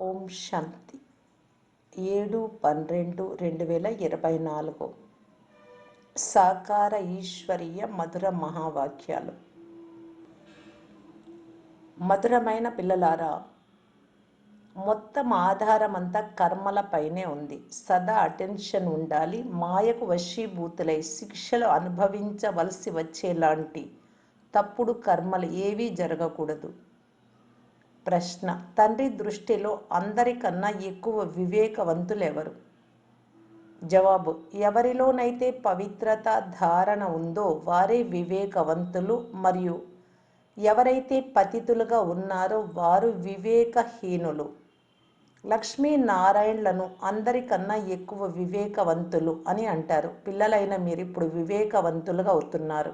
ఓం శాంతి 7/12/2024 సాకార ఈశ్వరీయ మధుర మహావాక్యాలు. మధురమైన పిల్లలారా, మొత్తం ఆధారమంతా కర్మలపైనే ఉంది. సదా అటెన్షన్ ఉండాలి. మాయకు వశీభూతులై శిక్షలు అనుభవించవలసి వచ్చేలాంటి తప్పుడు కర్మలు ఏవీ జరగకూడదు. ప్రశ్న: తండ్రి దృష్టిలో అందరికన్నా ఎక్కువ వివేకవంతులెవరు? జవాబు: ఎవరిలోనైతే పవిత్రత ధారణ ఉందో వారే వివేకవంతులు, మరియు ఎవరైతే పతితులుగా ఉన్నారో వారు వివేకహీనులు. లక్ష్మీనారాయణలను అందరికన్నా ఎక్కువ వివేకవంతులు అని అంటారు. పిల్లలైన మీరిప్పుడు వివేకవంతులుగా అవుతున్నారు.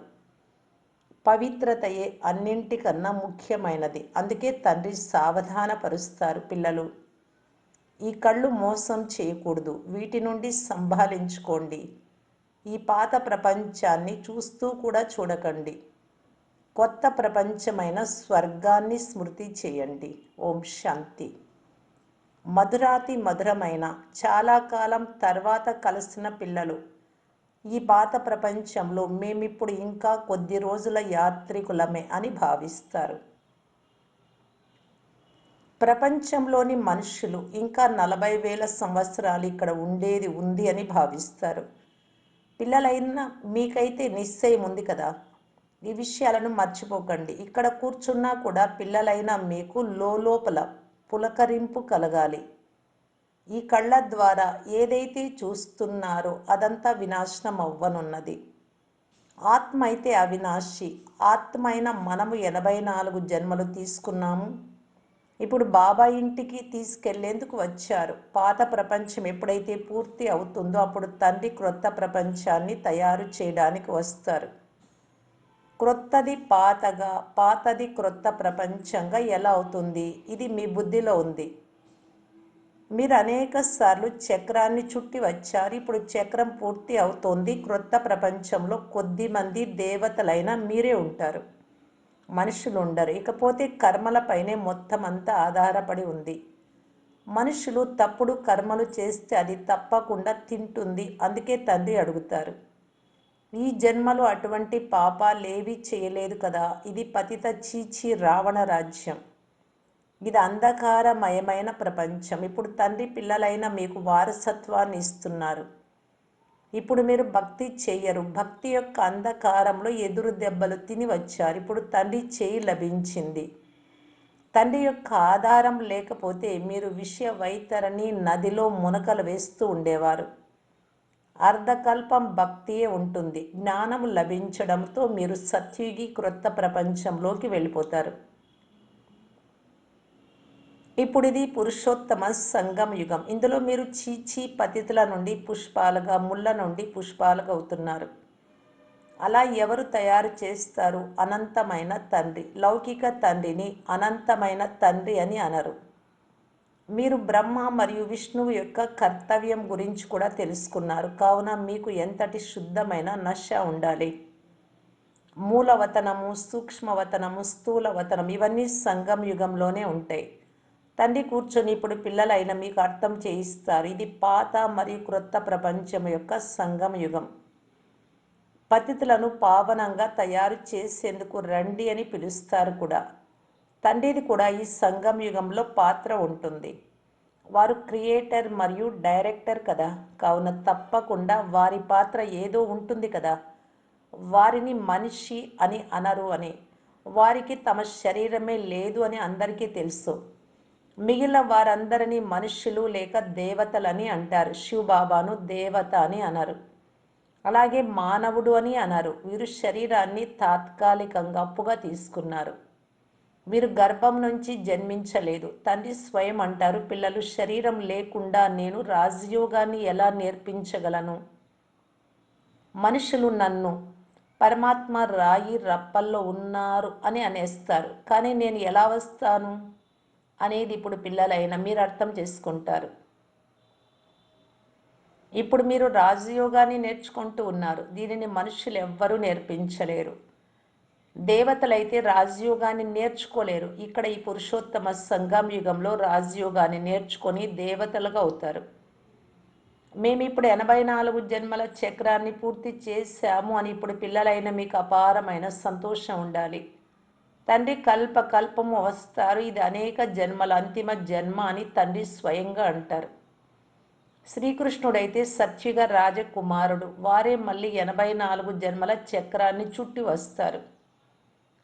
పవిత్రతయే అన్నింటికన్నా ముఖ్యమైనది. అందుకే తండ్రి సావధానపరుస్తారు. పిల్లలు, ఈ కళ్ళు మోసం చేయకూడదు, వీటి నుండి సంభాళించుకోండి. ఈ పాత ప్రపంచాన్ని చూస్తూ కూడా చూడకండి. కొత్త ప్రపంచమైన స్వర్గాన్ని స్మృతి చేయండి. ఓం శాంతి. మధురాతి మధురమైన చాలా కాలం తర్వాత కలిసిన పిల్లలు, ఈ పాత ప్రపంచంలో మేమిప్పుడు ఇంకా కొద్ది రోజుల యాత్రికులమే అని భావిస్తారు. ప్రపంచంలోని మనుషులు ఇంకా 40,000 సంవత్సరాలు ఇక్కడ ఉండేది ఉంది అని భావిస్తారు. పిల్లలైనా మీకైతే నిశ్చయం ఉంది కదా. ఈ విషయాలను మర్చిపోకండి. ఇక్కడ కూర్చున్నా కూడా పిల్లలైనా మీకు లోపల పులకరింపు కలగాలి. ఈ కళ్ళ ద్వారా ఏదైతే చూస్తున్నారో అదంతా వినాశనం అవ్వనున్నది. ఆత్మ అయితే అవినాశి. ఆత్మ అయిన మనము 84 జన్మలు తీసుకున్నాము. ఇప్పుడు బాబా ఇంటికి తీసుకెళ్లేందుకు వచ్చారు. పాత ప్రపంచం ఎప్పుడైతే పూర్తి అవుతుందో అప్పుడు తండ్రి క్రొత్త ప్రపంచాన్ని తయారు చేయడానికి వస్తారు. క్రొత్తది పాతగా, పాతది క్రొత్త ప్రపంచంగా ఎలా అవుతుంది? ఇది మీ బుద్ధిలో ఉంది. మీరు అనేక సార్లు చక్రాన్ని చుట్టి వచ్చారు. ఇప్పుడు చక్రం పూర్తి అవుతోంది. క్రొత్త ప్రపంచంలో కొద్ది మంది దేవతలైనా మీరే ఉంటారు, మనుషులు ఉండరు. ఇకపోతే కర్మలపైనే మొత్తం అంతా ఆధారపడి ఉంది. మనుషులు తప్పుడు కర్మలు చేస్తే అది తప్పకుండా తింటుంది. అందుకే తండ్రి అడుగుతారు, ఈ జన్మలో అటువంటి పాపాలేవీ చేయలేదు కదా. ఇది పతిత చీచి రావణ రాజ్యం. ఇది అంధకారమయమైన ప్రపంచం. ఇప్పుడు తండ్రి పిల్లలైన మీకు వారసత్వాన్ని ఇస్తున్నారు. ఇప్పుడు మీరు భక్తి చెయ్యరు. భక్తి యొక్క అంధకారంలో ఎదురు దెబ్బలు తిని వచ్చారు. ఇప్పుడు తండ్రి చేయి లభించింది. తండ్రి యొక్క ఆధారం లేకపోతే మీరు విషయ వైతరణి నదిలో మునకలు వేస్తూ ఉండేవారు. అర్ధకల్పం భక్తియే ఉంటుంది. జ్ఞానం లభించడంతో మీరు సత్యుగి క్రొత్త ప్రపంచంలోకి వెళ్ళిపోతారు. ఇప్పుడు ఇది పురుషోత్తమ సంగం యుగం. ఇందులో మీరు చీచి పతితుల నుండి పుష్పాలుగా, ముళ్ళ నుండి పుష్పాలుగా అవుతున్నారు. అలా ఎవరు తయారు చేస్తారు? అనంతమైన తండ్రి. లౌకిక తండ్రిని అనంతమైన తండ్రి అని అనరు. మీరు బ్రహ్మ మరియు విష్ణువు యొక్క కర్తవ్యం గురించి కూడా తెలుసుకున్నారు. కావున మీకు ఎంతటి శుద్ధమైన నశ ఉండాలి. మూలవతనము, సూక్ష్మవతనము, స్థూలవతనం ఇవన్నీ సంగం యుగంలోనే ఉంటాయి. తండ్రి కూర్చొని ఇప్పుడు పిల్లలైన మీకు అర్థం చేయిస్తారు. ఇది పాత మరియు క్రొత్త ప్రపంచం యొక్క సంగమ యుగం. పతితులను పావనంగా తయారు చేసేందుకు రండి అని పిలుస్తారు కూడా. తండ్రిది కూడా ఈ సంగం యుగంలో పాత్ర ఉంటుంది. వారు క్రియేటర్ మరియు డైరెక్టర్ కదా. కావున తప్పకుండా వారి పాత్ర ఏదో ఉంటుంది కదా. వారిని మనిషి అని అనరు అని. వారికి తమ శరీరమే లేదు అని అందరికీ తెలుసు. మిగిలిన వారందరినీ మనుష్యులు లేక దేవతలని అంటారు. శివబాబాను దేవత అని అనరు. అలాగే మానవుడు అని అనరు. వీరు శరీరాన్ని తాత్కాలికంగా అప్పుగా తీసుకున్నారు. వీరు గర్భం నుంచి జన్మించలేదు. తండ్రి స్వయం అంటారు, పిల్లలు శరీరం లేకుండా నేను రాజయోగాన్ని ఎలా నేర్పించగలను? మనుషులు నన్ను పరమాత్మ రాయి రప్పల్లో ఉన్నారు అని అనేస్తారు. కానీ నేను ఎలా వస్తాను అనేది ఇప్పుడు పిల్లలైన మీరు అర్థం చేసుకుంటారు. ఇప్పుడు మీరు రాజయోగాన్ని నేర్చుకుంటూ ఉన్నారు. దీనిని మనుషులు ఎవ్వరూ నేర్పించలేరు. దేవతలైతే రాజయోగాన్ని నేర్చుకోలేరు. ఇక్కడ ఈ పురుషోత్తమ సంగం యుగంలో రాజయోగాన్ని నేర్చుకొని దేవతలుగా అవుతారు. మేము ఇప్పుడు 84 జన్మల చక్రాన్ని పూర్తి చేశాము అని ఇప్పుడు పిల్లలైన మీకు అపారమైన సంతోషం ఉండాలి. తండ్రి కల్ప కల్పము వస్తారు, ఇది అనేక జన్మల అంతిమ జన్మ అని తండ్రి స్వయంగా అంటారు. శ్రీకృష్ణుడైతే సత్యుగ రాజకుమారుడు, వారే మళ్ళీ 84 జన్మల చక్రాన్ని చుట్టి వస్తారు.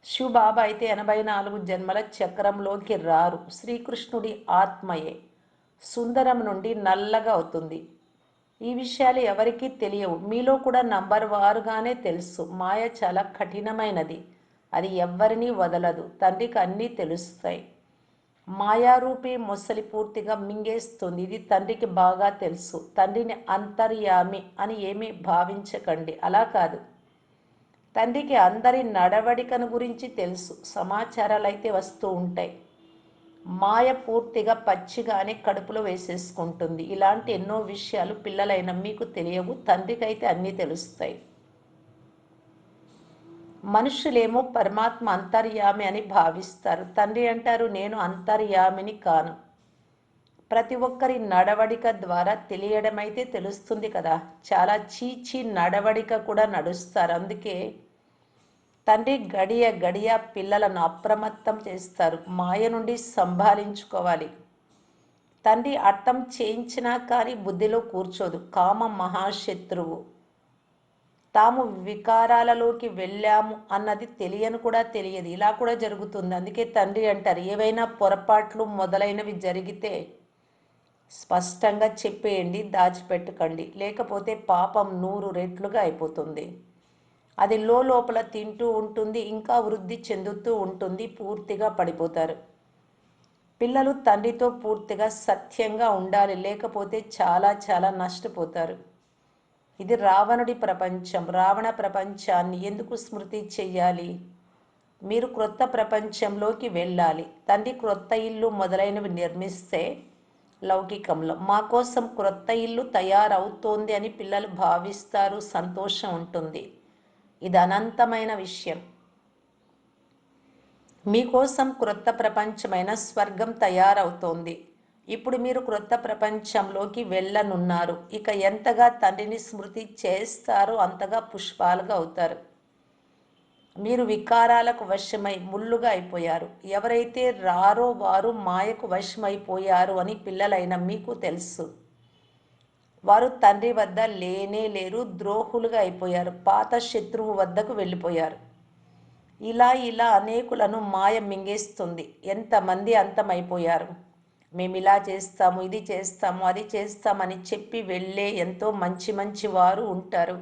శివబాబా అయితే 84 జన్మల చక్రంలోకి రారు. శ్రీకృష్ణుడి ఆత్మయే సుందరం నుండి నల్లగా అవుతుంది. ఈ విషయాలు ఎవరికీ తెలియవు. మీలో కూడా నంబర్ వారుగానే తెలుసు. మాయ చాలా కఠినమైనది, అది ఎవ్వరినీ వదలదు. తండ్రికి అన్నీ తెలుస్తాయి. మాయారూపి మొసలి పూర్తిగా మింగేస్తుంది, ఇది తండ్రికి బాగా తెలుసు. తండ్రిని అంతర్యామి అని ఏమీ భావించకండి, అలా కాదు. తండ్రికి అందరి నడవడికను గురించి తెలుసు. సమాచారాలు అయితే వస్తూ ఉంటాయి. మాయ పూర్తిగా పచ్చిగానే కడుపులో వేసేసుకుంటుంది. ఇలాంటి ఎన్నో విషయాలు పిల్లలైన మీకు తెలియవు, తండ్రికైతే అన్నీ తెలుస్తాయి. మనుషులేమో పరమాత్మ అంతర్యామి అని భావిస్తారు. తండ్రి అంటారు, నేను అంతర్యామిని కాను. ప్రతి ఒక్కరి నడవడిక ద్వారా తెలియడమైతే తెలుస్తుంది కదా. చాలా చీచి నడవడిక కూడా నడుస్తారు. అందుకే తండ్రి గడియ గడియ పిల్లలను అప్రమత్తం చేస్తారు. మాయ నుండి సంభాళించుకోవాలి. తండ్రి అర్థం చేయించినా కానీ బుద్ధిలో కూర్చోదు. కామ మహాశత్రువు. తాము వికారాలలోకి వెళ్ళాము అన్నది తెలియను కూడా తెలియదు. ఇలా కూడా జరుగుతుంది. అందుకే తండ్రి అంటారు, ఏవైనా పొరపాట్లు మొదలైనవి జరిగితే స్పష్టంగా చెప్పేయండి, దాచిపెట్టకండి. లేకపోతే పాపం 100 రెట్లుగా అయిపోతుంది. అది లోపల తింటూ ఉంటుంది, ఇంకా వృద్ధి చెందుతూ ఉంటుంది, పూర్తిగా పడిపోతారు. పిల్లలు తండ్రితో పూర్తిగా సత్యంగా ఉండాలి, లేకపోతే చాలా చాలా నష్టపోతారు. ఇది రావణుడి ప్రపంచం. రావణ ప్రపంచాన్ని ఎందుకు స్మృతి చెయ్యాలి? మీరు క్రొత్త ప్రపంచంలోకి వెళ్ళాలి. తండ్రి క్రొత్త ఇల్లు మొదలైనవి నిర్మిస్తే లౌకికంలో మా కోసం క్రొత్త ఇల్లు తయారవుతోంది అని పిల్లలు భావిస్తారు, సంతోషం ఉంటుంది. ఇది అనంతమైన విషయం. మీకోసం క్రొత్త ప్రపంచమైన స్వర్గం తయారవుతోంది. ఇప్పుడు మీరు క్రొత్త ప్రపంచంలోకి వెళ్ళనున్నారు. ఇక ఎంతగా తండ్రిని స్మృతి చేస్తారో అంతగా పుష్పాలుగా అవుతారు. మీరు వికారాలకు వశమై ముళ్ళుగా అయిపోయారు. ఎవరైతే రారో వారు మాయకు వశమైపోయారు అని పిల్లలైన మీకు తెలుసు. వారు తండ్రి వద్ద లేనే లేరు, ద్రోహులుగా అయిపోయారు, పాత శత్రువు వద్దకు వెళ్ళిపోయారు. ఇలా ఇలా అనేకులను మాయ మింగేస్తుంది. ఎంతమంది అంతమైపోయారు. మేము ఇలా చేస్తాము, ఇది చేస్తాము, అది చేస్తామని చెప్పి వెళ్ళే ఎంతో మంచి మంచి వారు ఉంటారు.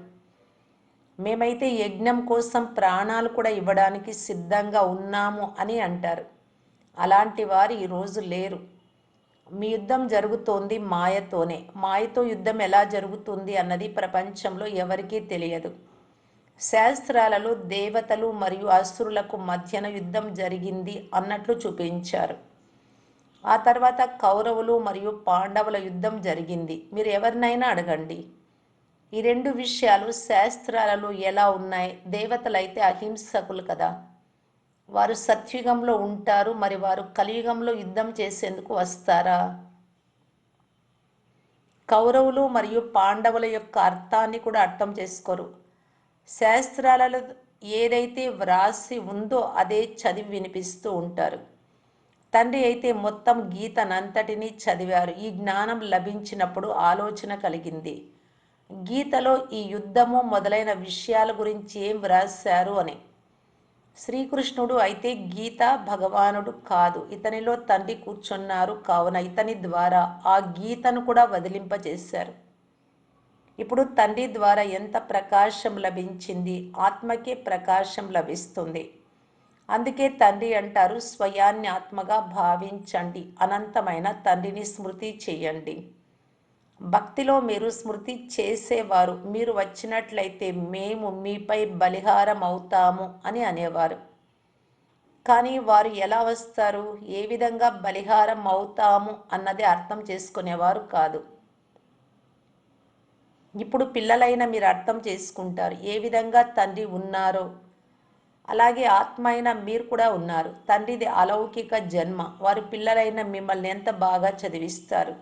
మేమైతే యజ్ఞం కోసం ప్రాణాలు కూడా ఇవ్వడానికి సిద్ధంగా ఉన్నాము అని అంటారు. అలాంటి వారు ఈరోజు లేరు. మీ యుద్ధం జరుగుతోంది మాయతోనే. మాయతో యుద్ధం ఎలా జరుగుతుంది అన్నది ప్రపంచంలో ఎవరికీ తెలియదు. శాస్త్రాలలో దేవతలు మరియు అసురులకు మధ్యన యుద్ధం జరిగింది అన్నట్లు చూపించారు. ఆ తర్వాత కౌరవులు మరియు పాండవుల యుద్ధం జరిగింది. మీరు ఎవరినైనా అడగండి, ఈ రెండు విషయాలు శాస్త్రాలలో ఎలా ఉన్నాయి? దేవతలైతే అహింసకులు కదా, వారు సత్యుగంలో ఉంటారు, మరి వారు కలియుగంలో యుద్ధం చేసేందుకు వస్తారా? కౌరవులు మరియు పాండవుల యొక్క అర్థాన్ని కూడా అర్థం చేసుకోరు. శాస్త్రాలలో ఏదైతే వ్రాసి ఉందో అదే చదివి వినిపిస్తూ ఉంటారు. తండ్రి అయితే మొత్తం గీతనంతటినీ చదివారు. ఈ జ్ఞానం లభించినప్పుడు ఆలోచన కలిగింది, గీతలో ఈ యుద్ధము మొదలైన విషయాల గురించి ఏం వ్రాశారు అని. శ్రీకృష్ణుడు అయితే గీత భగవానుడు కాదు, ఇతనిలో తండ్రి కూర్చున్నారు, కావున ఇతని ద్వారా ఆ గీతను కూడా వదిలింపజేశారు. ఇప్పుడు తండ్రి ద్వారా ఎంత ప్రకాశం లభించింది, ఆత్మకే ప్రకాశం లభిస్తుంది. అందుకే తండ్రి అంటారు, స్వయాన్ని ఆత్మగా భావించండి, అనంతమైన తండ్రిని స్మృతి చేయండి. భక్తిలో మీరు స్మృతి చేసేవారు. మీరు వచ్చినట్లయితే మేము మీపై బలిహారం అవుతాము అని అనేవారు. కానీ వారు ఎలా వస్తారు, ఏ విధంగా బలిహారం అవుతాము అన్నది అర్థం చేసుకునేవారు కాదు. ఇప్పుడు పిల్లలైన మీరు అర్థం చేసుకుంటారు, ఏ విధంగా తండ్రి ఉన్నారో. అలాగే ఆత్మ అయిన మీరు కూడా ఉన్నారు. తండ్రిది అలౌకిక జన్మ. వారు పిల్లలైన మిమ్మల్ని ఎంత బాగా చదివిస్తారు.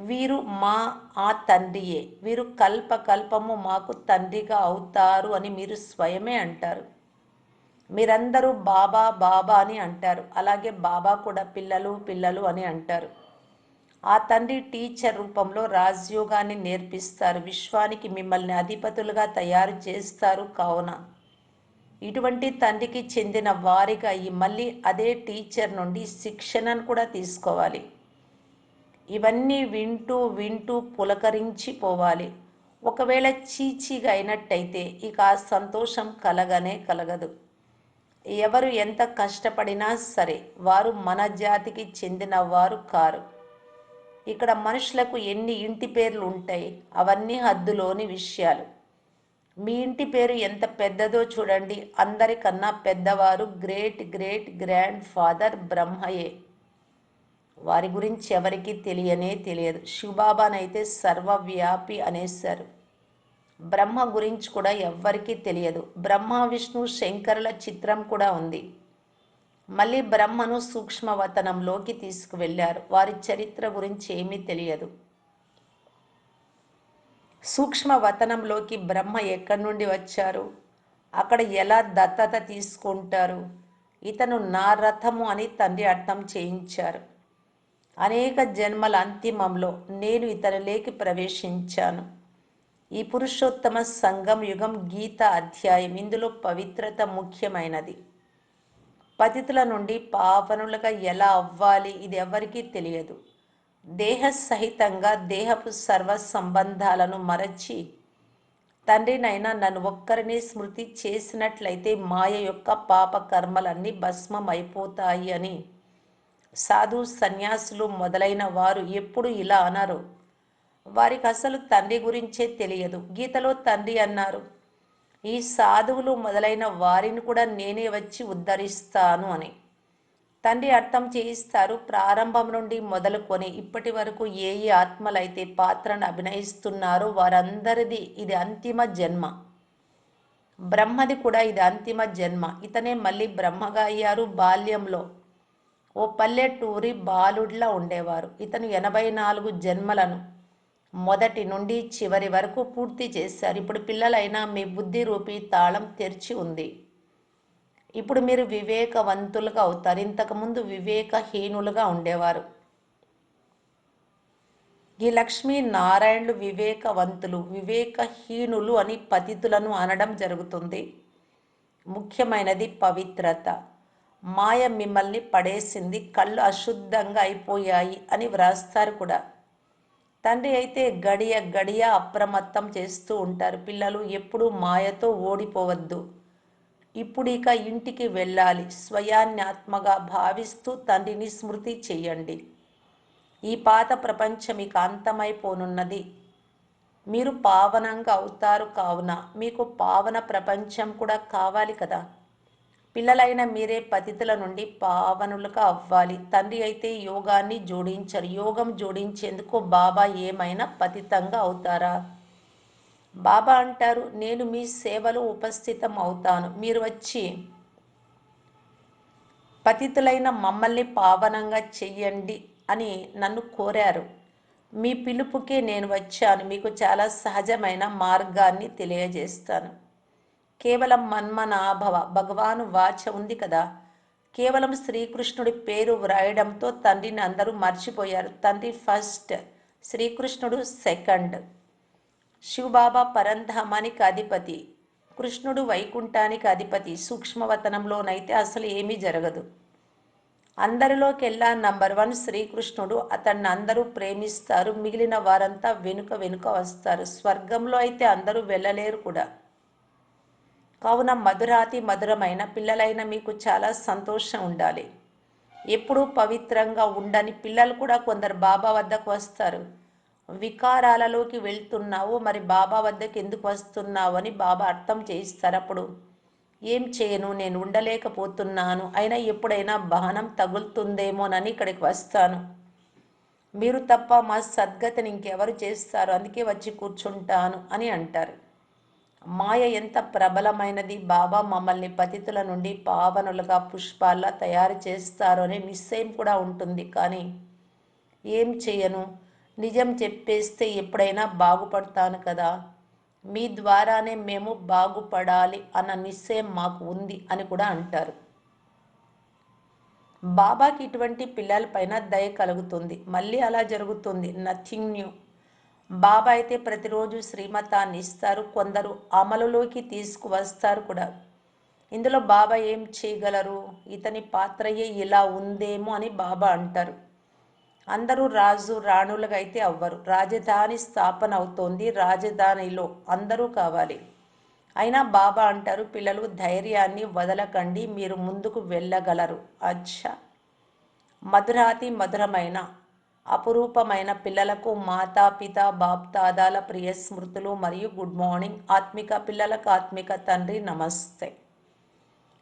వీరు మా ఆ తండ్రియే, వీరు కల్పకల్పము మాకు తండ్రిగా అవుతారు అని మీరు స్వయమే అంటారు. మీరందరూ బాబా బాబా అని అంటారు. అలాగే బాబా కూడా పిల్లలు పిల్లలు అని అంటారు. ఆ తండ్రి టీచర్ రూపంలో రాజయోగాన్ని నేర్పిస్తారు. విశ్వానికి మిమ్మల్ని అధిపతులుగా తయారు చేస్తారు. కావున ఇటువంటి తండ్రికి చెందిన వారిగా ఈ మళ్ళీ అదే టీచర్ నుండి శిక్షణను కూడా తీసుకోవాలి. ఇవన్నీ వింటూ వింటూ పులకరించిపోవాలి. ఒకవేళ చీచీగా అయినట్టయితే ఇక ఆ సంతోషం కలగనే కలగదు. ఎవరు ఎంత కష్టపడినా సరే వారు మన జాతికి చెందిన వారు కారు. ఇక్కడ మనుషులకు ఎన్ని ఇంటి పేర్లు ఉంటాయి, అవన్నీ హద్దులోని విషయాలు. మీ ఇంటి పేరు ఎంత పెద్దదో చూడండి. అందరికన్నా పెద్దవారు గ్రేట్ గ్రేట్ గ్రాండ్ ఫాదర్ బ్రహ్మయే. వారి గురించి ఎవరికీ తెలియనే తెలియదు. శివబాబానైతే సర్వవ్యాపి అనేశారు. బ్రహ్మ గురించి కూడా ఎవ్వరికీ తెలియదు. బ్రహ్మ విష్ణు శంకరుల చిత్రం కూడా ఉంది. మళ్ళీ బ్రహ్మను సూక్ష్మవతనంలోకి తీసుకువెళ్ళారు. వారి చరిత్ర గురించి ఏమీ తెలియదు. సూక్ష్మవతనంలోకి బ్రహ్మ ఎక్కడి నుండి వచ్చారు, అక్కడ ఎలా దత్తత తీసుకుంటారు, ఇతను నా రథము అని తండ్రి అర్థం చేయించారు. అనేక జన్మల అంతిమంలో నేను ఇతనిలోకి ప్రవేశించాను. ఈ పురుషోత్తమ సంగం యుగం గీత అధ్యాయం. ఇందులో పవిత్రత ముఖ్యమైనది. పతితుల నుండి పావనులుగా ఎలా అవ్వాలి ఇది ఎవరికీ తెలియదు. దేహ సహితంగా దేహపు సర్వ సంబంధాలను మరచి తండ్రినైనా నన్ను ఒక్కరిని స్మృతి చేసినట్లయితే మాయ యొక్క పాప కర్మలన్నీ భస్మం అయిపోతాయి అని సాధు సన్యాసులు మొదలైన వారు ఎప్పుడు ఇలా అనరు. వారికి అసలు తండ్రి గురించే తెలియదు. గీతలో తండ్రి అన్నారు, ఈ సాధువులు మొదలైన వారిని కూడా నేనే వచ్చి ఉద్ధరిస్తాను అని. తండ్రి అర్థం చేయిస్తారు. ప్రారంభం నుండి మొదలుకొని ఇప్పటి వరకు ఏ ఏ ఆత్మలైతే పాత్రను అభినయిస్తున్నారో వారందరిది ఇది అంతిమ జన్మ. బ్రహ్మది కూడా ఇది అంతిమ జన్మ. ఇతనే మళ్ళీ బ్రహ్మగా అయ్యారు. బాల్యంలో ఓ పల్లెటూరి బాలుడిలా ఉండేవారు. ఇతను 84 జన్మలను మొదటి నుండి చివరి వరకు పూర్తి చేశారు. ఇప్పుడు పిల్లలైనా మీ బుద్ధి రూపీ తాళం తెరిచి ఉంది. ఇప్పుడు మీరు వివేకవంతులుగా అవుతారు. ఇంతకుముందు వివేకహీనులుగా ఉండేవారు. ఈ లక్ష్మీ నారాయణులు వివేకవంతులు, వివేకహీనులు అని పతితులను అనడం జరుగుతుంది. ముఖ్యమైనది పవిత్రత. మాయ మిమ్మల్ని పడేసింది, కళ్ళు అశుద్ధంగా అయిపోయాయి అని వ్రాస్తారు కూడా. తండ్రి అయితే గడియ గడియ అప్రమత్తం చేస్తూ ఉంటారు. పిల్లలు ఎప్పుడూ మాయతో ఓడిపోవద్దు. ఇప్పుడు ఇక ఇంటికి వెళ్ళాలి. స్వయాన్ని ఆత్మగా భావిస్తూ తండ్రిని స్మృతి చెయ్యండి. ఈ పాత ప్రపంచం ఇక అంతమైపోనున్నది. మీరు పావనంగా అవుతారు. కావున మీకు పావన ప్రపంచం కూడా కావాలి కదా. పిల్లలైన మీరే పతితుల నుండి పావనులుగా అవ్వాలి. తండ్రి అయితే యోగాన్ని జోడించరు. యోగం జోడించేందుకు బాబా ఏమైనా పతితంగా అవుతారా? బాబా అంటారు, నేను మీ సేవలో ఉపస్థితం అవుతాను. మీరు వచ్చి పతితులైన మమ్మల్ని పావనంగా చెయ్యండి అని నన్ను కోరారు. మీ పిలుపుకే నేను వచ్చాను. మీకు చాలా సహజమైన మార్గాన్ని తెలియజేస్తాను. కేవలం మన్మనాభవ భగవాను వాచ ఉంది కదా. కేవలం శ్రీకృష్ణుడి పేరు వ్రాయడంతో తండ్రిని అందరూ మర్చిపోయారు. తండ్రి ఫస్ట్, శ్రీకృష్ణుడు సెకండ్. శివబాబా పరంధామానికి అధిపతి, కృష్ణుడు వైకుంఠానికి అధిపతి. సూక్ష్మవతనంలోనైతే అసలు ఏమీ జరగదు. అందరిలోకెల్లా నంబర్ 1 శ్రీకృష్ణుడు. అతన్ని అందరూ ప్రేమిస్తారు. మిగిలిన వారంతా వెనుక వెనుక వస్తారు. స్వర్గంలో అయితే అందరూ వెళ్ళలేరు కూడా. కావున మధురాతి మధురమైన పిల్లలైన మీకు చాలా సంతోషం ఉండాలి. ఎప్పుడూ పవిత్రంగా ఉండని పిల్లలు కూడా కొందరు బాబా వద్దకు వస్తారు. వికారాలలోకి వెళ్తున్నావు, మరి బాబా వద్దకు ఎందుకు వస్తున్నావు అని బాబా అర్థం చేయిస్తారు. అప్పుడు ఏం చేయను, నేను ఉండలేకపోతున్నాను, అయినా ఎప్పుడైనా బాణం తగులుతుందేమోనని ఇక్కడికి వస్తాను. మీరు తప్ప మా సద్గతిని ఇంకెవరు చేస్తారు, అందుకే వచ్చి కూర్చుంటాను అని అంటారు. మాయ ఎంత ప్రబలమైనది, బాబా మమ్మల్ని పతితుల నుండి పావనులుగా పుష్పాల్లా తయారు చేస్తారు అనే నిశ్చయం కూడా ఉంటుంది. కానీ ఏం చేయను, నిజం చెప్పేస్తే ఎప్పుడైనా బాగుపడతాను కదా, మీ ద్వారానే మేము బాగుపడాలి అన్న నిశ్చయం మాకు ఉంది అని కూడా అంటారు. బాబాకి ఇటువంటి పిల్లలపైన దయ కలుగుతుంది. మళ్ళీ అలా జరుగుతుంది, నథింగ్ న్యూ. బాబా అయితే ప్రతిరోజు శ్రీమతాన్ని ఇస్తారు, కొందరు అమలులోకి తీసుకువస్తారు కూడా. ఇందులో బాబా ఏం చేయగలరు, ఇతని పాత్రయే ఇలా ఉందేమో అని బాబా అంటారు. అందరూ రాజు రాణులుగా అయితే అవ్వరు. రాజధాని స్థాపన అవుతోంది, రాజధానిలో అందరూ కావాలి. అయినా బాబా అంటారు, పిల్లలు ధైర్యాన్ని వదలకండి, మీరు ముందుకు వెళ్ళగలరు. అచ్చా, మధురాతి మధురమైన అపురూపమైన పిల్లలకు మాతాపిత బాప్దాదాల ప్రియ స్మృతులు మరియు గుడ్ మార్నింగ్. ఆత్మిక పిల్లలకు ఆత్మిక తండ్రి నమస్తే.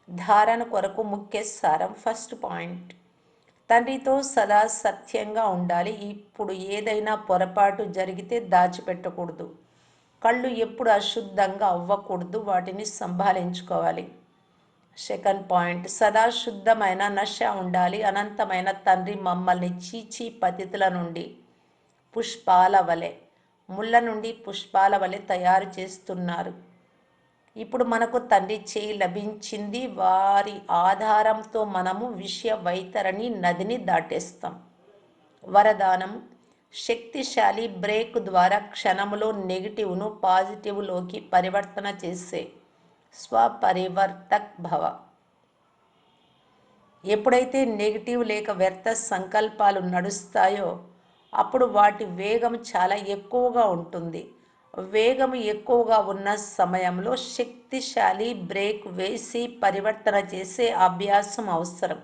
ధారణ కొరకు ముఖ్య సారం. ఫస్ట్ పాయింట్, తండ్రితో సదా సత్యంగా ఉండాలి. ఇప్పుడు ఏదైనా పొరపాటు జరిగితే దాచిపెట్టకూడదు. కళ్ళు ఎప్పుడు అశుద్ధంగా అవ్వకూడదు, వాటిని సంభాళించుకోవాలి. సెకండ్ పాయింట్, సదా శుద్ధమైన నశ ఉండాలి. అనంతమైన తండ్రి మమ్మల్ని చీచీ పతితుల నుండి పుష్పాల వలె, ముళ్ళ నుండి పుష్పాల వలె తయారు చేస్తున్నారు. ఇప్పుడు మనకు తండ్రి చేయి లభించింది, వారి ఆధారంతో మనము విషయ వైతరణి నదిని దాటేస్తాం. వరదానం, శక్తిశాలి బ్రేక్ ద్వారా క్షణములో నెగిటివ్ను పాజిటివ్లోకి పరివర్తన చేసే స్వపరివర్తక్ భవ. ఎప్పుడైతే నెగిటివ్ లేక వ్యర్థ సంకల్పాలు నడుస్తాయో అప్పుడు వాటి వేగం చాలా ఎక్కువగా ఉంటుంది. వేగం ఎక్కువగా ఉన్న సమయంలో శక్తిశాలి బ్రేక్ వేసి పరివర్తన చేసే అభ్యాసం అవసరం.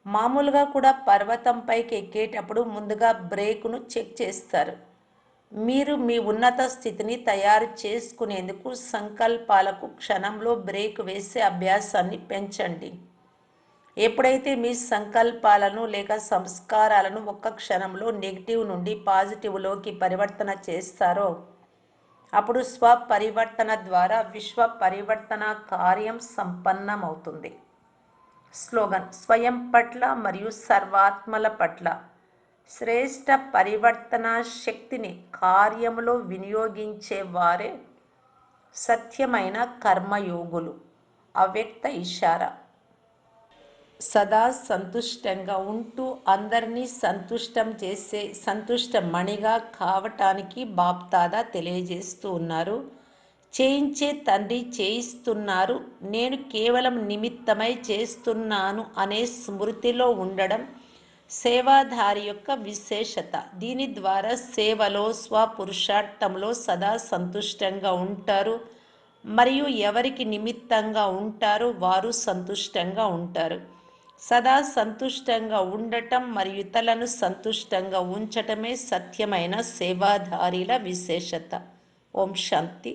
మామూలుగా కూడా పర్వతంపైకి ఎక్కేటప్పుడు ముందుగా బ్రేకును చెక్ చేస్తారు. మీరు మీ ఉన్నత స్థితిని తయారు చేసుకునేందుకు సంకల్పాలకు క్షణంలో బ్రేక్ వేసే అభ్యాసాన్ని పెంచండి. ఎప్పుడైతే మీ సంకల్పాలను లేక సంస్కారాలను ఒక్క క్షణంలో నెగిటివ్ నుండి పాజిటివ్లోకి పరివర్తన చేస్తారో అప్పుడు స్వపరివర్తన ద్వారా విశ్వ పరివర్తన కార్యం సంపన్నమవుతుంది. స్లోగన్, స్వయం పట్ల మరియు సర్వాత్మల పట్ల శ్రేష్ట పరివర్తన శక్తిని కార్యములో వినియోగించే వారే సత్యమైన కర్మయోగులు. అవ్యక్త ఇషారా, సదా సంతుష్టంగా ఉంటూ అందరినీ సంతుష్టం చేసే సంతుష్ట మణిగా కావటానికి బాప్దాదా తెలియజేస్తూ ఉన్నారు. చేయించే తండ్రి చేయిస్తున్నారు, నేను కేవలం నిమిత్తమై చేస్తున్నాను అనే స్మృతిలో ఉండడం సేవాధారి యొక్క విశేషత. దీని ద్వారా సేవలో స్వపురుషార్థంలో సదా సంతుష్టంగా ఉంటారు మరియు ఎవరికి నిమిత్తంగా ఉంటారో వారు సంతుష్టంగా ఉంటారు. సదా సంతుష్టంగా ఉండటం మరియు ఇతరులను సంతుష్టంగా ఉంచటమే సత్యమైన సేవాధారిల విశేషత. ఓం శాంతి.